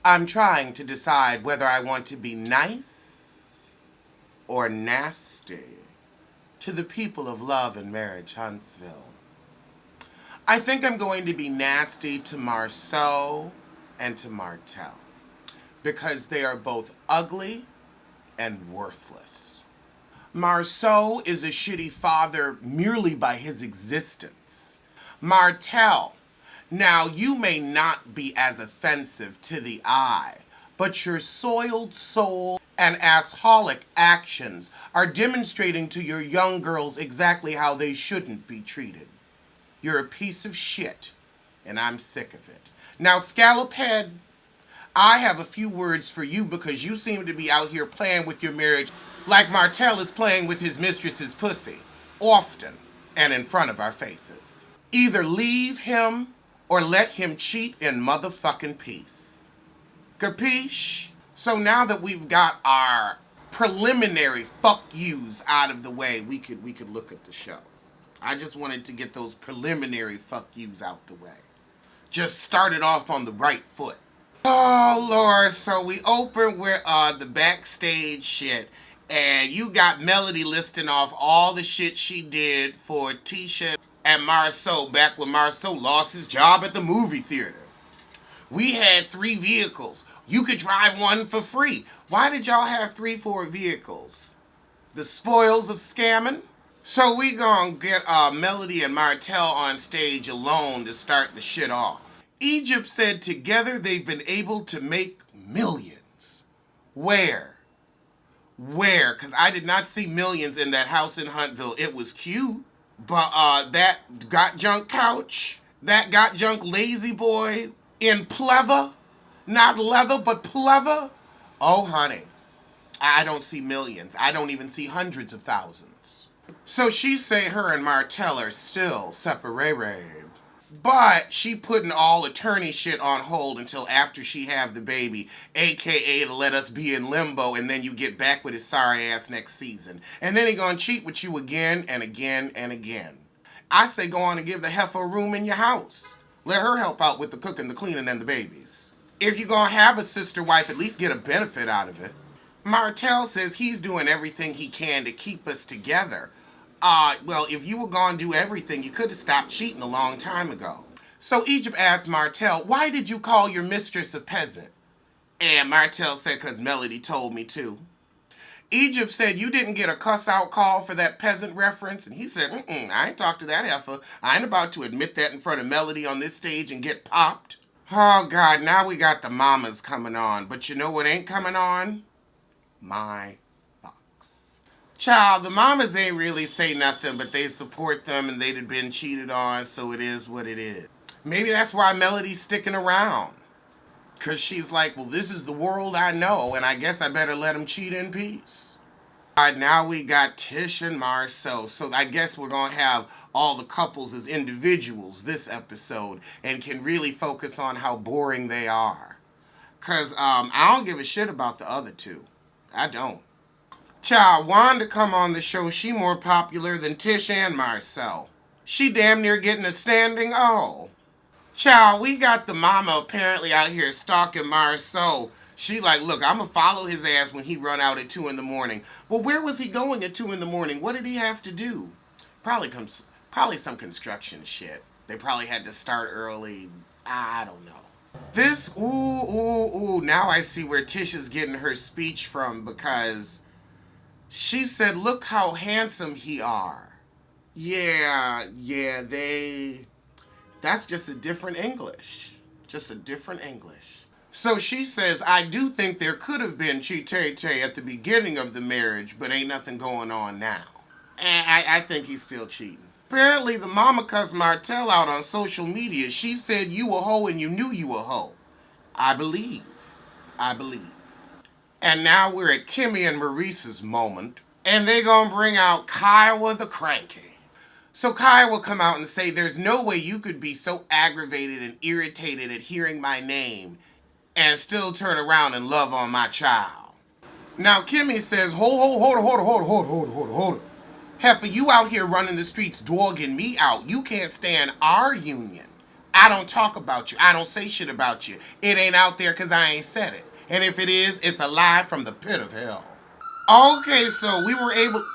I'm trying to decide whether I want to be nice or nasty to the people of Love and Marriage Huntsville. I think I'm going to be nasty to Marsau and to Martell because they are both ugly and worthless. Marsau is a shitty father merely by his existence. Martell, now you may not be as offensive to the eye, but your soiled soul and assholic actions are demonstrating to your young girls exactly how they shouldn't be treated. You're a piece of shit, and I'm sick of it. Now, Scallop Head, I have a few words for you because you seem to be out here playing with your marriage like Martell is playing with his mistress's pussy, often and in front of our faces. Either leave him or let him cheat in motherfucking peace. Capiche? So now that we've got our preliminary fuck yous out of the way, we could look at the show. I just wanted to get those preliminary fuck yous out the way. Just started off on the right foot. Oh, Lord. So we open with the backstage shit. And you got Melody listing off all the shit she did for Tisha and Marsau back when Marsau lost his job at the movie theater. We had 3 vehicles. You could drive one for free. Why did y'all have 3, 4 vehicles? The spoils of scamming? So we gonna get Melody and Martell on stage alone to start the shit off. Egypt said together they've been able to make millions. Where? Because I did not see millions in that house in Huntsville. It was cute. But that got junk couch, that got junk lazy boy in pleather, not leather, but pleather. Oh, honey, I don't see millions. I don't even see hundreds of thousands. So she say her and Martell are still separated. But she putting all attorney shit on hold until after she have the baby, a.k.a. to let us be in limbo, and then you get back with his sorry ass next season. And then he gonna cheat with you again and again and again. I say go on and give the heifer a room in your house. Let her help out with the cooking, the cleaning, and the babies. If you're gonna have a sister wife, at least get a benefit out of it. Martell says he's doing everything he can to keep us together. Well, if you were gonna do everything, you could have stopped cheating a long time ago. So Egypt asked Martell, why did you call your mistress a peasant? And Martell said, 'cause Melody told me to. Egypt said, you didn't get a cuss out call for that peasant reference? And he said, I ain't talked to that heifer. I ain't about to admit that in front of Melody on this stage and get popped. Oh, God, now we got the mamas coming on. But you know what ain't coming on? My child, the mamas ain't really say nothing, but they support them and they'd have been cheated on, so it is what it is. Maybe that's why Melody's sticking around. Because she's like, well, this is the world I know, and I guess I better let him cheat in peace. Now we got Tisha and Marsau, so I guess we're going to have all the couples as individuals this episode and can really focus on how boring they are. Because I don't give a shit about the other two. I don't. Child, Wanda come on the show, she more popular than Tisha and Marsau. She damn near getting a standing O. Child, we got the mama apparently out here stalking Marsau. She like, look, I'm going to follow his ass when he run out at 2 in the morning. Well, where was he going at 2 in the morning? What did he have to do? Probably some construction shit. They probably had to start early. I don't know. This, now I see where Tisha's getting her speech from because she said, look how handsome he are. Yeah, that's just a different English. Just a different English. So she says, I do think there could have been cheat-tay at the beginning of the marriage, but ain't nothing going on now. And I think he's still cheating. Apparently, the mama cussed Martell out on social media. She said, you a hoe and you knew you a hoe. I believe. And now we're at Kimmy and Maurice's moment, and they gonna bring out Kiowa the Cranky. So Kiowa will come out and say, there's no way you could be so aggravated and irritated at hearing my name and still turn around and love on my child. Now Kimmy says, hold it. Heifer, you out here running the streets dogging me out. You can't stand our union. I don't talk about you. I don't say shit about you. It ain't out there because I ain't said it. And if it is, it's a lie from the pit of hell. Okay, so we were able...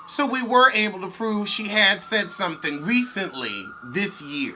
So we were able to prove she had said something recently this year.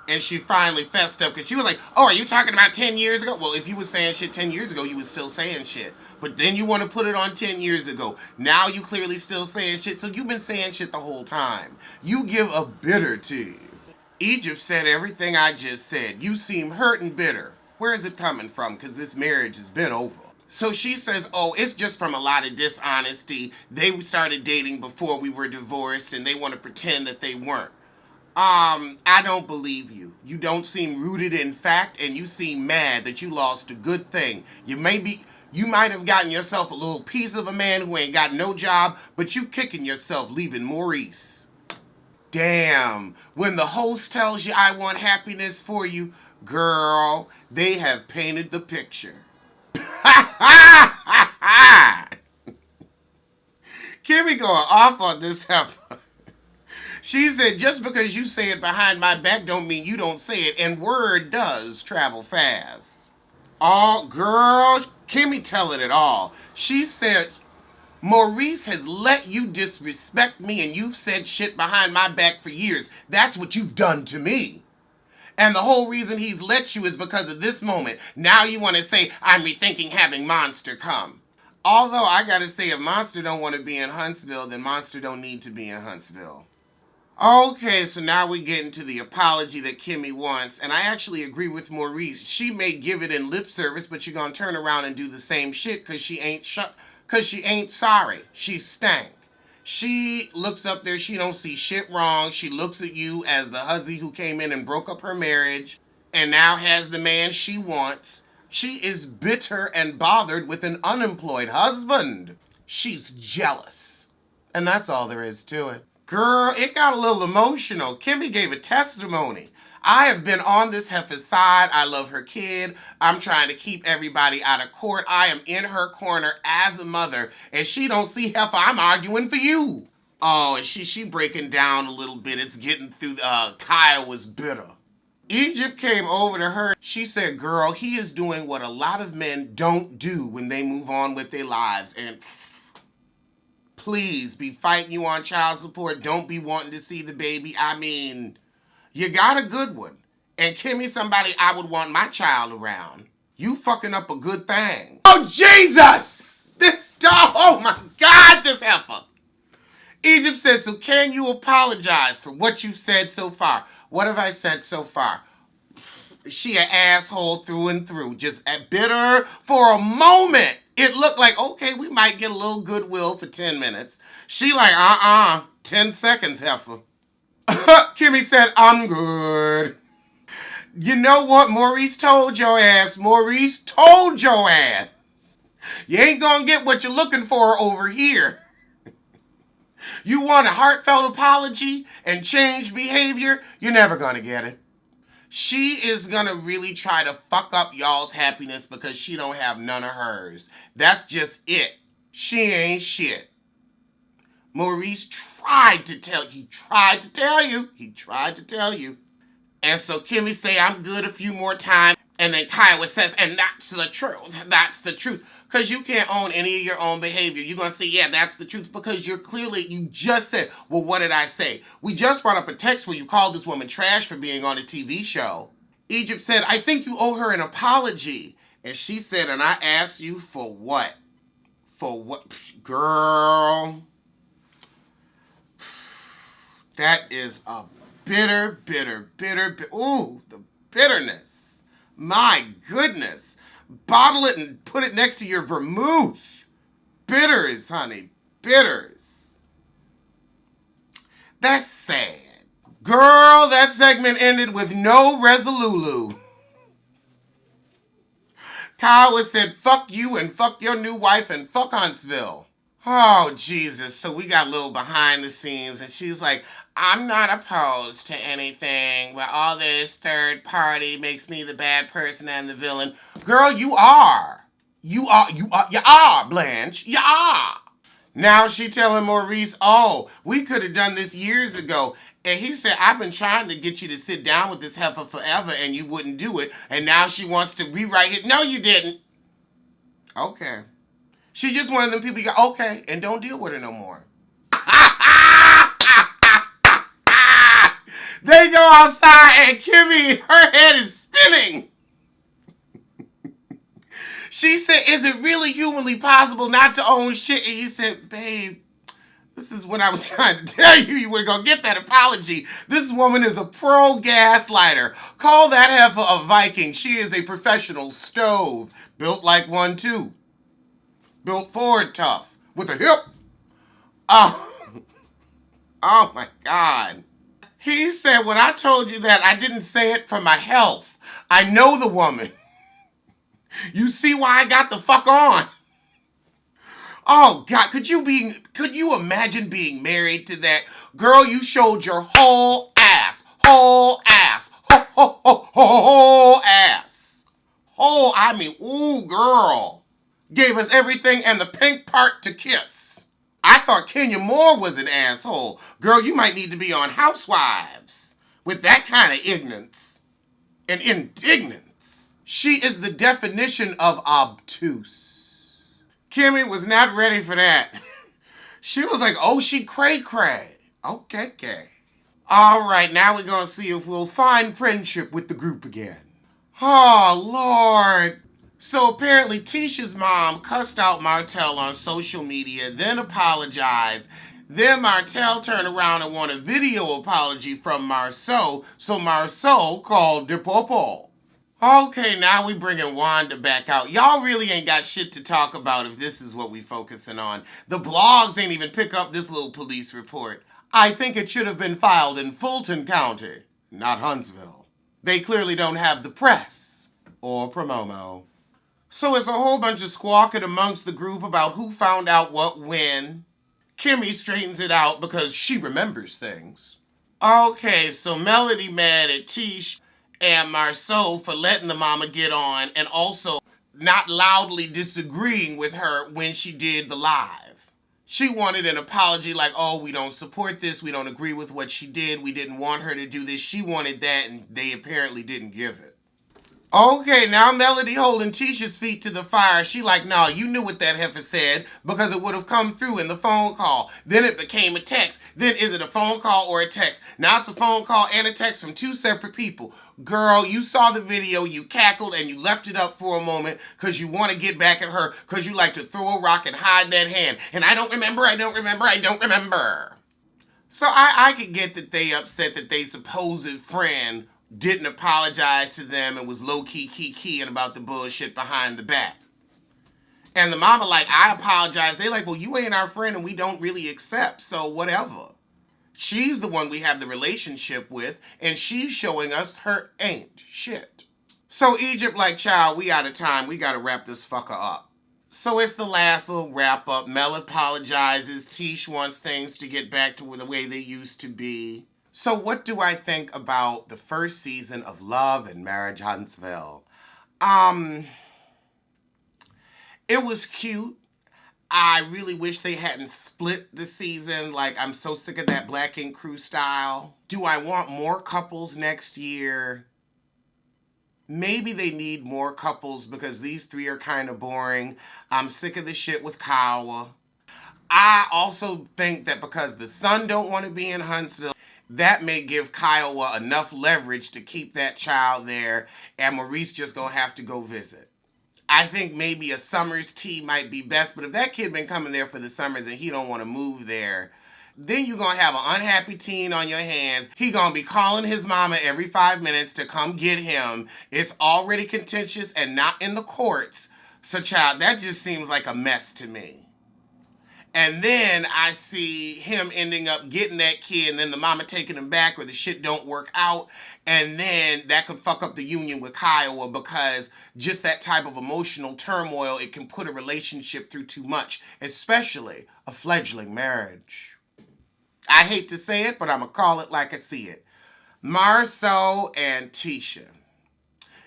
And she finally fessed up because she was like, oh, are you talking about 10 years ago? Well, if you was saying shit 10 years ago, you was still saying shit. But then you want to put it on 10 years ago. Now you clearly still saying shit. So you've been saying shit the whole time. You give a bitter tea. Egypt said everything I just said. You seem hurt and bitter. Where is it coming from? Because this marriage has been over. So she says, oh, it's just from a lot of dishonesty. They started dating before we were divorced and they want to pretend that they weren't. I don't believe you. You don't seem rooted in fact and you seem mad that you lost a good thing. You might have gotten yourself a little piece of a man who ain't got no job, but you kicking yourself leaving Maurice. Damn, when the host tells you I want happiness for you, girl, they have painted the picture. Kimmy going off on this heifer. She said, just because you say it behind my back don't mean you don't say it, and word does travel fast. Oh, girl, Kimmy telling it all. She said, Maurice has let you disrespect me and you've said shit behind my back for years. That's what you've done to me. And the whole reason he's let you is because of this moment. Now you want to say, I'm rethinking having Monster come. Although I gotta say, if Monster don't want to be in Huntsville, then Monster don't need to be in Huntsville. Okay, so now we get into the apology that Kimmy wants, and I actually agree with Maurice. She may give it in lip service, but you're gonna turn around and do the same shit because she ain't sorry. She stank. She looks up there, she don't see shit wrong. She looks at you as the hussy who came in and broke up her marriage and now has the man she wants. She is bitter and bothered with an unemployed husband. She's jealous. And that's all there is to it. Girl, it got a little emotional. Kimmy gave a testimony. I have been on this heifer's side. I love her kid. I'm trying to keep everybody out of court. I am in her corner as a mother. And she don't see heifer. I'm arguing for you. Oh, and she breaking down a little bit. It's getting through. Kyle was bitter. Egypt came over to her. She said, girl, he is doing what a lot of men don't do when they move on with their lives. And please be fighting you on child support. Don't be wanting to see the baby. I mean, you got a good one. And Kimmy, somebody I would want my child around. You fucking up a good thing. Oh, Jesus! This dog, oh my God, this heifer. Egypt says, so can you apologize for what you've said so far? What have I said so far? She an asshole through and through. Just bitter for a moment. It looked like, okay, we might get a little goodwill for 10 minutes. She like, 10 seconds, heifer. Kimmy said, I'm good. You know what Maurice told your ass? Maurice told your ass. You ain't gonna get what you're looking for over here. You want a heartfelt apology and change behavior? You're never gonna get it. She is gonna really try to fuck up y'all's happiness because she don't have none of hers. That's just it. She ain't shit. Maurice tried to tell you. He tried to tell you. And so Kimmy say, I'm good a few more times. And then Kyle says, and that's the truth. That's the truth. Because you can't own any of your own behavior. You're going to say, yeah, that's the truth. Because you just said, well, what did I say? We just brought up a text where you called this woman trash for being on a TV show. Egypt said, I think you owe her an apology. And she said, and I asked you for what? For what? Girl. That is a bitter. Ooh, the bitterness. My goodness. Bottle it and put it next to your vermouth. Bitters, honey. Bitters. That's sad. Girl, that segment ended with no Resolulu. Kyle said, fuck you and fuck your new wife and fuck Huntsville. Oh, Jesus. So we got a little behind the scenes and she's like, I'm not opposed to anything where all this third party makes me the bad person and the villain. Girl, you are. You are, Blanche. You are. Now she telling Maurice, oh, we could have done this years ago. And he said, I've been trying to get you to sit down with this heifer forever and you wouldn't do it. And now she wants to rewrite it. No, you didn't. Okay. She just one of them people you go, okay, and don't deal with her no more. They go outside and Kimmy, her head is spinning. She said, is it really humanly possible not to own shit? And he said, babe, this is what I was trying to tell you. You were going to get that apology. This woman is a pro gaslighter. Call that heifer a Viking. She is a professional stove. Built like one, too. Built forward tough. With a hip. Oh. Oh, my God. He said, when I told you that, I didn't say it for my health. I know the woman. You see why I got the fuck on? Oh, God, could you imagine being married to that? Girl, you showed your whole ass. Whole ass. Whole ass. Whole, I mean, ooh, girl. Gave us everything and the pink part to kiss. I thought Kenya Moore was an asshole. Girl, you might need to be on Housewives with that kind of ignorance and indignance. She is the definition of obtuse. Kimmy was not ready for that. She was like, oh, she cray-cray. Okay. All right, now we're going to see if we'll find friendship with the group again. Oh, Lord. So apparently Tisha's mom cussed out Martell on social media, then apologized. Then Martell turned around and wanted a video apology from Marsau, so Marsau called DePopo. Okay, now we bringing Wanda back out. Y'all really ain't got shit to talk about if this is what we focusing on. The blogs ain't even pick up this little police report. I think it should have been filed in Fulton County, not Huntsville. They clearly don't have the press or promomo. So it's a whole bunch of squawking amongst the group about who found out what when. Kimmy straightens it out because she remembers things. Okay, so Melody mad at Tish and Marsau for letting the mama get on and also not loudly disagreeing with her when she did the live. She wanted an apology like, oh, we don't support this, we don't agree with what she did, we didn't want her to do this. She wanted that and they apparently didn't give it. Okay, now Melody holding Tisha's feet to the fire. She like, nah, you knew what that heifer said because it would have come through in the phone call. Then it became a text. Then is it a phone call or a text? Now it's a phone call and a text from two separate people. Girl, you saw the video, you cackled, and you left it up for a moment because you want to get back at her because you like to throw a rock and hide that hand. And I don't remember. So I could get that they upset that they supposed friend didn't apologize to them and was low-key keying about the bullshit behind the back. And the mama like, I apologize. They like, well, you ain't our friend and we don't really accept, so whatever. She's the one we have the relationship with, and she's showing us her ain't shit. So Egypt like, child, we out of time. We got to wrap this fucker up. So it's the last little wrap up. Mel apologizes. Tish wants things to get back to the way they used to be. So what do I think about the first season of Love and Marriage Huntsville? It was cute. I really wish they hadn't split the season. Like, I'm so sick of that Black Ink Crew style. Do I want more couples next year? Maybe they need more couples because these three are kind of boring. I'm sick of the shit with Kiowa. I also think that because the son don't want to be in Huntsville, that may give Kiowa enough leverage to keep that child there, and Maurice just gonna have to go visit. I think maybe a summer's tea might be best, but if that kid been coming there for the summers and he don't want to move there, then you're gonna have an unhappy teen on your hands. He gonna be calling his mama every 5 minutes to come get him. It's already contentious and not in the courts. So child, that just seems like a mess to me. And then I see him ending up getting that kid and then the mama taking him back or the shit don't work out. And then that could fuck up the union with Kiowa because just that type of emotional turmoil, it can put a relationship through too much, especially a fledgling marriage. I hate to say it, but I'm going to call it like I see it. Marsau and Tisha.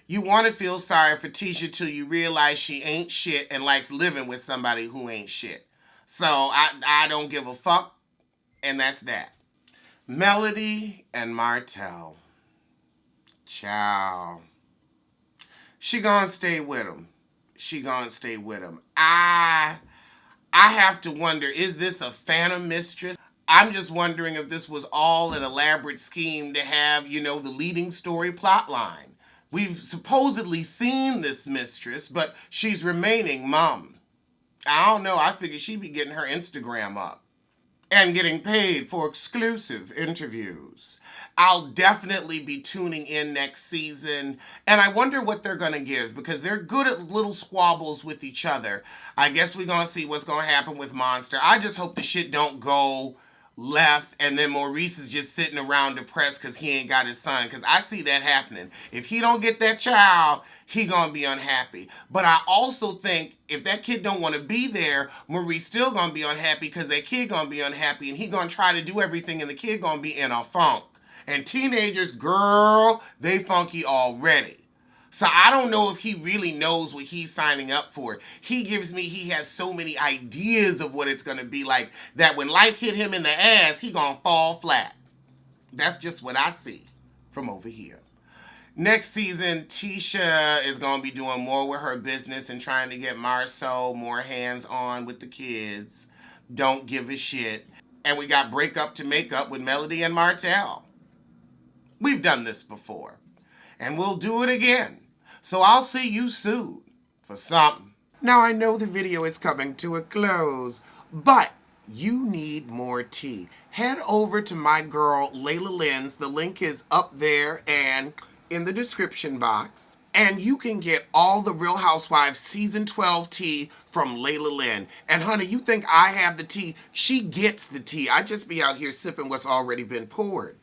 You want to feel sorry for Tisha till you realize she ain't shit and likes living with somebody who ain't shit. So I don't give a fuck, and that's that. Melody and Martell. Ciao. She gonna stay with him. She gonna stay with him. I have to wonder, is this a phantom mistress? I'm just wondering if this was all an elaborate scheme to have, the leading story plot line. We've supposedly seen this mistress, but she's remaining mum. I don't know. I figured she'd be getting her Instagram up and getting paid for exclusive interviews. I'll definitely be tuning in next season, and I wonder what they're going to give, because they're good at little squabbles with each other. I guess we're going to see what's going to happen with Monster. I just hope the shit don't go left and then Maurice is just sitting around depressed because he ain't got his son, because I see that happening. If he don't get that child, he gonna be unhappy. But I also think if that kid don't want to be there, Maurice still gonna be unhappy, because that kid gonna be unhappy, and he gonna try to do everything, and the kid gonna be in a funk. And teenagers, girl, they funky already. So I don't know if he really knows what he's signing up for. He has so many ideas of what it's going to be like, that when life hit him in the ass, he going to fall flat. That's just what I see from over here. Next season, Tisha is going to be doing more with her business and trying to get Marsau more hands-on with the kids. Don't give a shit. And we got breakup to make up with Melody and Martell. We've done this before. And we'll do it again. So I'll see you soon for something. Now I know the video is coming to a close, but you need more tea. Head over to my girl Layla Lynn's. The link is up there and in the description box. And you can get all the Real Housewives Season 12 tea from Layla Lynn. And honey, you think I have the tea? She gets the tea. I just be out here sipping what's already been poured.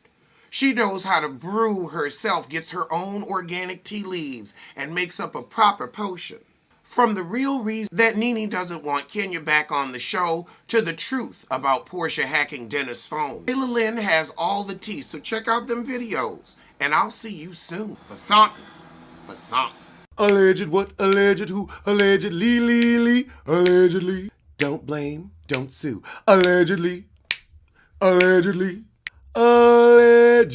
She knows how to brew herself, gets her own organic tea leaves, and makes up a proper potion. From the real reason that Nene doesn't want Kenya back on the show, to the truth about Portia hacking Dennis' phone, Layla Lynn has all the tea, so check out them videos. And I'll see you soon for something. For something. Alleged what? Alleged who? Allegedly, allegedly. Don't blame, don't sue. Allegedly, allegedly. Allegedly.